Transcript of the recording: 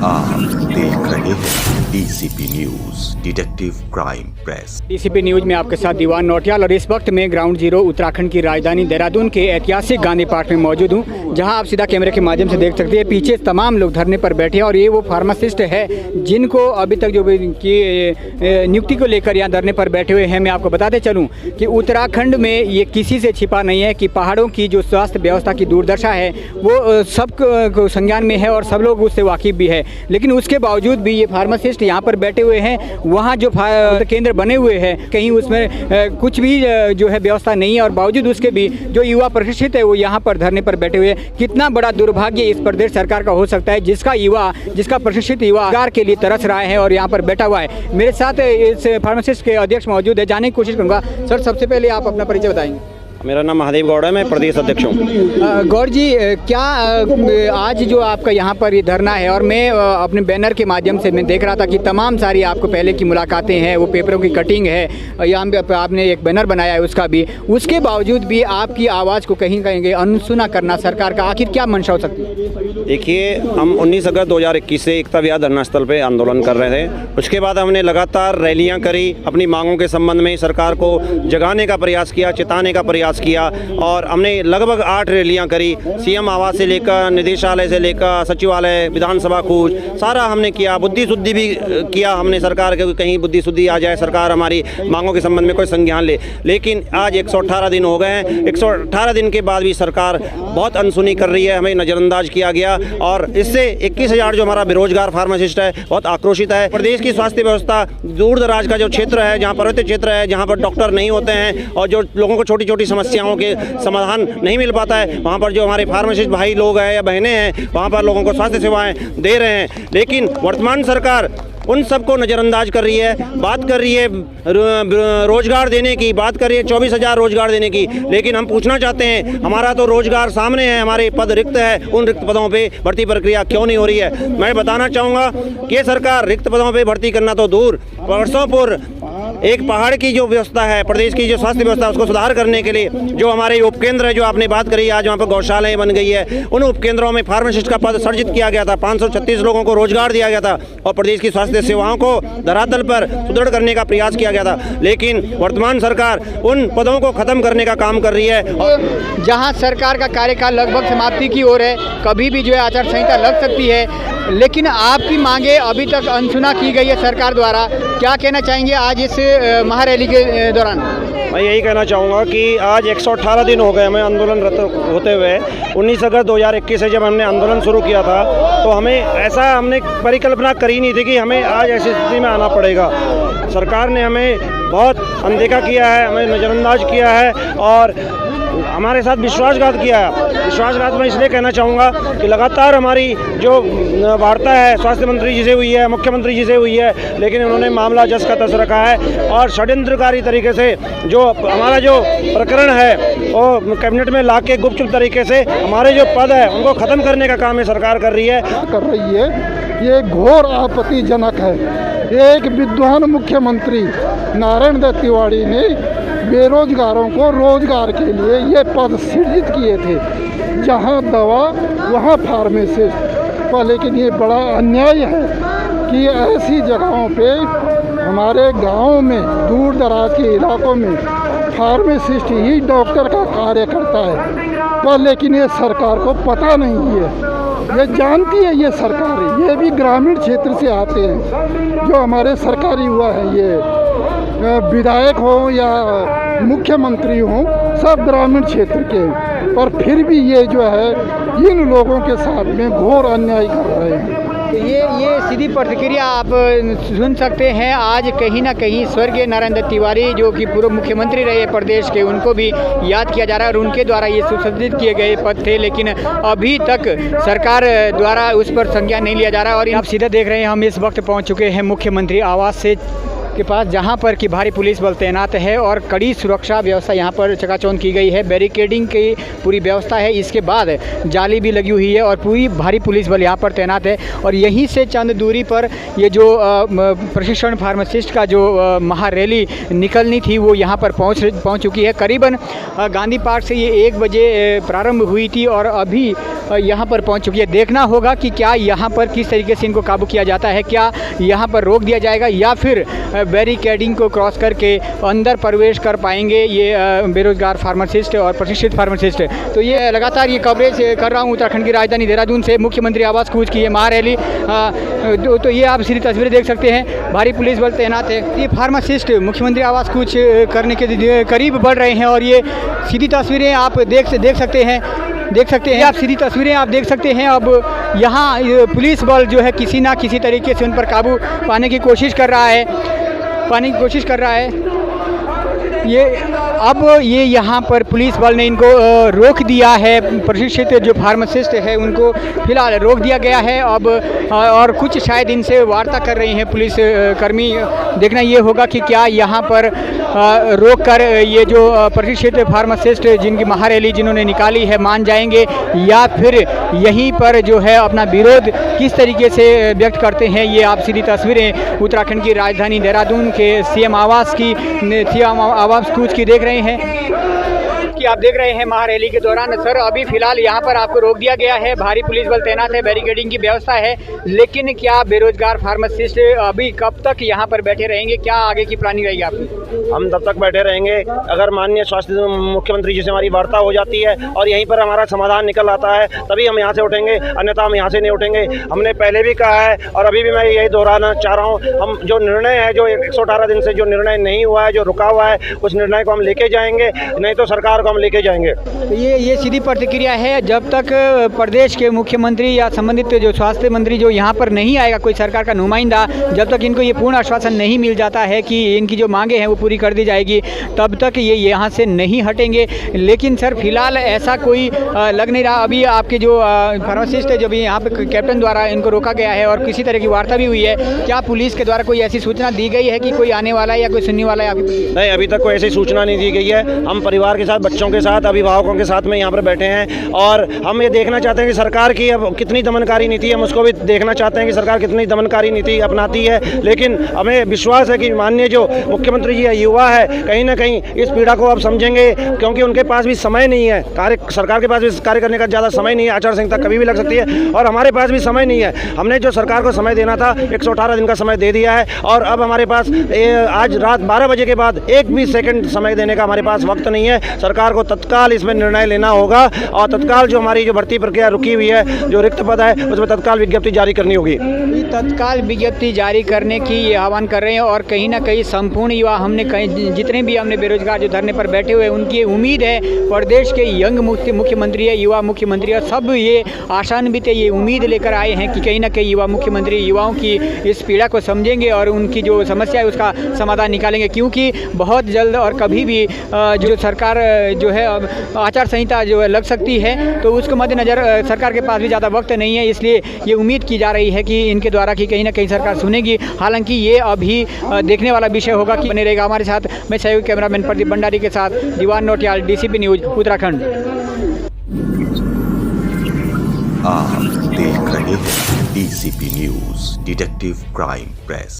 आप देख रहे हैं DCP news, detective crime press. DCP news में आपके साथ दीवान नौटियाल और इस वक्त मैं ग्राउंड जीरो उत्तराखंड की राजधानी देहरादून के ऐतिहासिक गांधी पार्क में मौजूद हूं, जहां आप सीधा कैमरे के माध्यम से देख सकते हैं पीछे तमाम लोग धरने पर बैठे हैं और ये वो फार्मासिस्ट है जिनको अभी तक जो की नियुक्ति को लेकर यहाँ धरने पर बैठे हुए हैं। मैं आपको बताते चलूँ कि उत्तराखंड में ये किसी से छिपा नहीं है कि पहाड़ों की जो स्वास्थ्य व्यवस्था की दुर्दशा है वो सबको संज्ञान में है और सब लोग उससे वाकिफ भी है, लेकिन उसके बावजूद भी ये फार्मासिस्ट यहाँ पर बैठे हुए हैं। वहाँ जो केंद्र बने हुए हैं कहीं उसमें कुछ भी जो है व्यवस्था नहीं है और बावजूद उसके भी जो युवा प्रशिक्षित है वो यहाँ पर धरने पर बैठे हुए हैं। कितना बड़ा दुर्भाग्य इस प्रदेश सरकार का हो सकता है जिसका प्रशिक्षित युवा रोजगार के लिए तरस रहा है और यहाँ पर बैठा हुआ है। मेरे साथ इस फार्मासिस्ट के अध्यक्ष मौजूद है, जानने की कोशिश करूँगा। सर, सबसे पहले आप अपना परिचय बताएंगे। मेरा नाम महादेव गौड़ है, मैं प्रदेश अध्यक्ष हूँ। गौड़ जी, क्या आज जो आपका यहाँ पर ये धरना है और मैं अपने बैनर के माध्यम से मैं देख रहा था कि तमाम सारी आपको पहले की मुलाकातें हैं, वो पेपरों की कटिंग है, यहाँ पे आपने एक बैनर बनाया है उसका भी, उसके बावजूद भी आपकी आवाज़ को कहीं कहीं अनसुना करना सरकार का आखिर क्या मंशा हो सकती है? देखिए, हम 19 अगस्त 2021 से एकता विहार धरना स्थल पर आंदोलन कर रहे थे। उसके बाद हमने लगातार रैलियाँ करी, अपनी मांगों के संबंध में सरकार को जगाने का प्रयास किया, चेताने का प्रयास किया और हमने लगभग 8 रैलियां करी। सीएम आवास से लेकर निदेशालय से लेकर सचिवालय, विधानसभा कूच सारा हमने किया। बुद्धि शुद्धि भी किया हमने सरकार के, कहीं बुद्धि शुद्धि आ जाए, सरकार हमारी मांगों के संबंध में कोई संज्ञान ले। लेकिन आज 118 दिन हो गए हैं। 118 दिन के बाद भी सरकार बहुत अनसुनी कर रही है, हमें नज़रअंदाज किया गया और इससे 21,000 जो हमारा बेरोजगार फार्मासिस्ट है बहुत आक्रोशित है। प्रदेश की स्वास्थ्य व्यवस्था दूर दराज का जो क्षेत्र है, जहाँ पर्वतीय क्षेत्र है, जहाँ पर डॉक्टर नहीं होते हैं और जो लोगों को छोटी छोटी समस्याओं के समाधान नहीं मिल पाता है, वहाँ पर जो हमारे फार्मासिस्ट भाई लोग हैं या बहनें हैं वहाँ पर लोगों को स्वास्थ्य सेवाएं दे रहे हैं। लेकिन वर्तमान सरकार उन सबको नज़रअंदाज कर रही है। बात कर रही है रोजगार देने की, बात कर रही है 24,000 रोजगार देने की, लेकिन हम पूछना चाहते हैं हमारा तो रोजगार सामने है, हमारे पद रिक्त है, उन रिक्त पदों पे भर्ती प्रक्रिया क्यों नहीं हो रही है? मैं बताना चाहूँगा कि ये सरकार रिक्त पदों पे भर्ती करना तो दूर, वर्षों पूर्व एक पहाड़ की जो व्यवस्था है, प्रदेश की जो स्वास्थ्य व्यवस्था उसको सुधार करने के लिए जो हमारे उपकेंद्र है, जो आपने बात करी, आज वहाँ पर गौशालाएं बन गई है, उन उपकेंद्रों में फार्मासिस्ट का पद सृजित किया गया था। 536 लोगों को रोजगार दिया गया था और प्रदेश की स्वास्थ्य सेवाओं को धरातल पर सुदृढ़ करने का प्रयास किया गया था। लेकिन वर्तमान सरकार उन पदों को खत्म करने का काम कर रही है। जहाँ सरकार का कार्यकाल लगभग समाप्ति की ओर है, कभी भी जो है आचार संहिता लग सकती है, लेकिन आपकी मांगे अभी तक अनसुना की गई है सरकार द्वारा। क्या कहना चाहेंगे आज इस महारैली के दौरान? मैं यही कहना चाहूँगा कि आज 118 दिन हो गए हमें आंदोलनरत होते हुए। 19 अगस्त 2021 से जब हमने आंदोलन शुरू किया था तो हमें ऐसा हमने परिकल्पना करी नहीं थी कि हमें आज ऐसी स्थिति में आना पड़ेगा। सरकार ने हमें बहुत अनदेखा किया है, हमें नज़रअंदाज किया है और हमारे साथ विश्वासघात किया है। विश्वासघात मैं इसलिए कहना चाहूँगा कि लगातार हमारी जो वार्ता है स्वास्थ्य मंत्री जी से हुई है, मुख्यमंत्री जी से हुई है, लेकिन उन्होंने मामला जस का तस रखा है और षड्यंत्रकारी तरीके से जो हमारा जो प्रकरण है वो कैबिनेट में ला के गुपचुप तरीके से हमारे जो पद है उनको ख़त्म करने का काम ये सरकार कर रही है। ये घोर आपत्तिजनक है। एक विद्वान मुख्यमंत्री नारायण दत्त तिवारी ने बेरोजगारों को रोजगार के लिए ये पद सृजित किए थे, जहाँ दवा वहाँ फार्मासिस्ट पर। लेकिन ये बड़ा अन्याय है कि ऐसी जगहों पे हमारे गाँव में, दूर दराज के इलाकों में फार्मासिस्ट ही डॉक्टर का कार्य करता है, पर लेकिन ये सरकार को पता नहीं है। ये जानती है ये सरकार, ये भी ग्रामीण क्षेत्र से आते हैं। जो हमारे सरकारी हुआ है, ये विधायक हो या मुख्यमंत्री हो, सब ग्रामीण क्षेत्र के, पर फिर भी ये जो है इन लोगों के साथ में घोर अन्याय कर रहे हैं। ये सीधी प्रतिक्रिया आप सुन सकते हैं। आज कहीं ना कहीं स्वर्गीय नारायण दत्त तिवारी जो कि पूर्व मुख्यमंत्री रहे प्रदेश के, उनको भी याद किया जा रहा है और उनके द्वारा ये सुसज्जित किए गए पद थे, लेकिन अभी तक सरकार द्वारा उस पर संज्ञान नहीं लिया जा रहा है। और आप सीधा देख रहे हैं, हम इस वक्त पहुंच चुके हैं मुख्यमंत्री आवास से के पास, जहां पर कि भारी पुलिस बल तैनात है और कड़ी सुरक्षा व्यवस्था यहां पर चकाचौंध की गई है। बैरिकेडिंग की पूरी व्यवस्था है, इसके बाद जाली भी लगी हुई है और पूरी भारी पुलिस बल यहां पर तैनात है। और यहीं से चंद दूरी पर ये जो प्रशिक्षण फार्मासिस्ट का जो महारैली निकलनी थी वो यहाँ पर पहुँच चुकी है। करीबन गांधी पार्क से ये 1 बजे प्रारंभ हुई थी और अभी यहाँ पर पहुँच चुकी है। देखना होगा कि क्या यहाँ पर किस तरीके से इनको काबू किया जाता है, क्या यहाँ पर रोक दिया जाएगा या फिर बैरिकेडिंग को क्रॉस करके अंदर प्रवेश कर पाएंगे ये बेरोजगार फार्मासिस्ट और प्रशिक्षित फार्मासिस्ट। तो ये लगातार ये कवरेज कर रहा हूँ उत्तराखंड की राजधानी देहरादून से। मुख्यमंत्री आवास कूच की ये महारैली, तो ये आप सीधी तस्वीरें देख सकते हैं, भारी पुलिस बल तैनात है। ये फार्मासिस्ट मुख्यमंत्री आवास कूच करने के करीब बढ़ रहे हैं और ये सीधी तस्वीरें आप देख सकते हैं आप सीधी तस्वीरें आप देख सकते हैं। अब यहाँ पुलिस बल जो है किसी ना किसी तरीके से उन पर काबू पाने की कोशिश कर रहा है। ये यहाँ पर पुलिस बल ने इनको रोक दिया है। प्रशिक्षित जो फार्मासिस्ट है उनको फिलहाल रोक दिया गया है अब, और कुछ शायद इनसे वार्ता कर रही हैं पुलिस कर्मी। देखना ये होगा कि क्या यहाँ पर रोक कर ये जो प्रशिक्षित फार्मासिस्ट जिनकी महारैली जिन्होंने निकाली है मान जाएंगे या फिर यहीं पर जो है अपना विरोध किस तरीके से व्यक्त करते हैं। ये आप सीधी तस्वीरें उत्तराखंड की राजधानी देहरादून के सीएम आवास कूच की देख रहे हैं कि आप देख रहे हैं महारैली के दौरान। सर, अभी फिलहाल यहाँ पर आपको रोक दिया गया है, भारी पुलिस बल तैनात है, बैरिकेडिंग की व्यवस्था है, लेकिन क्या बेरोजगार फार्मासिस्ट अभी कब तक यहाँ पर बैठे रहेंगे? क्या आगे की प्लानिंग रहेगी आपकी? हम तब तक बैठे रहेंगे अगर माननीय स्वास्थ्य मुख्यमंत्री जी से हमारी वार्ता हो जाती है और यहीं पर हमारा समाधान निकल आता है तभी हम यहाँ से उठेंगे, अन्यथा हम यहाँ से नहीं उठेंगे। हमने पहले भी कहा है और अभी भी मैं यही दोहराना चाह रहा हूँ, हम जो निर्णय है, जो 118 दिन से जो निर्णय नहीं हुआ है, जो रुका हुआ है, उस निर्णय को हम लेके जाएंगे, नहीं तो सरकार को हम लेके जाएंगे। ये सीधी प्रतिक्रिया है। जब तक प्रदेश के मुख्यमंत्री या संबंधित जो स्वास्थ्य मंत्री जो यहाँ पर नहीं आएगा, कोई सरकार का नुमाइंदा, जब तक इनको ये पूर्ण आश्वासन नहीं मिल जाता है कि इनकी जो मांगे हैं वो पूरी कर दी जाएगी, तब तक ये यहाँ से नहीं हटेंगे। लेकिन सर, फिलहाल ऐसा कोई लग नहीं रहा। अभी आपके जो फार्मासिस्ट है, जो भी यहाँ पे कैप्टन द्वारा इनको रोका गया है और किसी तरह की वार्ता भी हुई है, क्या पुलिस के द्वारा कोई ऐसी सूचना दी गई है कि कोई आने वाला है या कोई सुनने वाला है? नहीं, अभी तक कोई ऐसी सूचना नहीं दी गई है। हम परिवार के साथ, बच्चों के साथ, अभिभावकों के साथ में यहाँ पर बैठे हैं और हम ये देखना चाहते हैं कि सरकार की अब कितनी दमनकारी नीति है, हम उसको भी देखना चाहते हैं कि सरकार कितनी दमनकारी नीति अपनाती है। लेकिन हमें विश्वास है कि माननीय जो मुख्यमंत्री जी युवा है, कहीं ना कहीं इस पीड़ा को अब समझेंगे, क्योंकि उनके पास भी समय नहीं है, सरकार के पास भी कार्य करने का ज़्यादा समय नहीं है। आचार संहिता कभी भी लग सकती है और हमारे पास भी समय नहीं है। हमने जो सरकार को समय देना था 118 दिन का समय दे दिया है और अब हमारे पास आज रात 12 बजे के बाद 1 भी सेकंड समय देने का हमारे पास वक्त नहीं है। सरकार को तत्काल इसमें निर्णय लेना होगा और तत्काल जो हमारी जो भर्ती प्रक्रिया रुकी हुई है, जो रिक्त पद है, उसमें तत्काल विज्ञप्ति जारी करनी होगी। तत्काल विज्ञप्ति जारी करने की ये आह्वान कर रहे हैं और कहीं ना कहीं संपूर्ण युवा, हमने कहीं जितने भी हमने बेरोजगार जो धरने पर बैठे हुए, उनकी उम्मीद है प्रदेश के यंग मुख्यमंत्री है, युवा मुख्यमंत्री है, सब ये आशान्वित है, ये उम्मीद लेकर आए हैं कि कहीं ना कहीं युवा मुख्यमंत्री युवाओं की इस पीड़ा को समझेंगे और उनकी जो समस्या है उसका समाधान निकालेंगे। क्योंकि बहुत जल्द और कभी भी जो सरकार जो है आचार संहिता जो है लग सकती है, तो उसको मद्देनज़र सरकार के पास भी ज़्यादा वक्त नहीं है, इसलिए ये उम्मीद की जा रही है कि इनके द्वारा कि कहीं ना कहीं सरकार सुनेगी। हालांकि ये अभी देखने वाला विषय होगा कि बने रहेगा। हमारे साथ मैं सहयोगी कैमरामैन प्रदीप भंडारी के साथ दीवान नौटियाल, DCP न्यूज़ उत्तराखंड। आप देख रहे हैं DCP news, detective crime press.